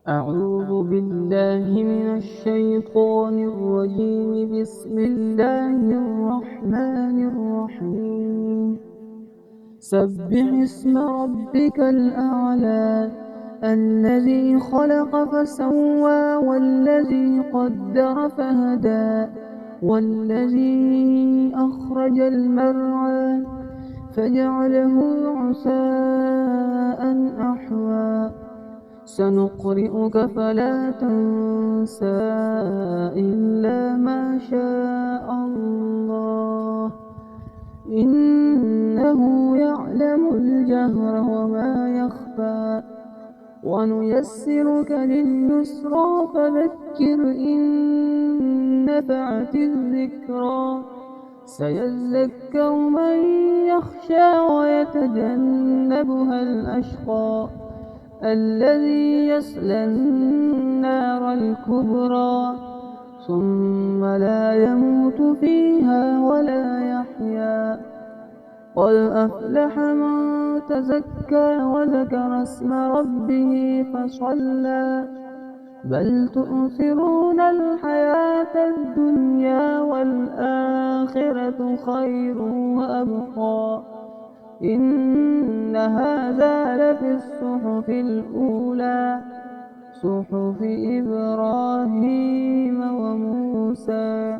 أعوذ بالله من الشيطان الرجيم. بسم الله الرحمن الرحيم. سبح اسم ربك الأعلى الذي خلق فسوى والذي قدر فهدى والذي أخرج المرعى فجعله غثاء أحوى سنقرئك فلا تنسى إلا ما شاء الله إنه يعلم الجهر وما يخفى ونيسرك لليسرى فذكر إن نفعت الذكرى سيذكر من يخشى ويتجنبها الأشقى الذي يصلى النار الكبرى ثم لا يموت فيها ولا يحيا قد أفلح من تزكى وذكر اسم ربه فصلى بل تؤثرون الحياة الدنيا والآخرة خير وأبقى إن هذا لفي الصحف الأولى صحف إبراهيم وموسى.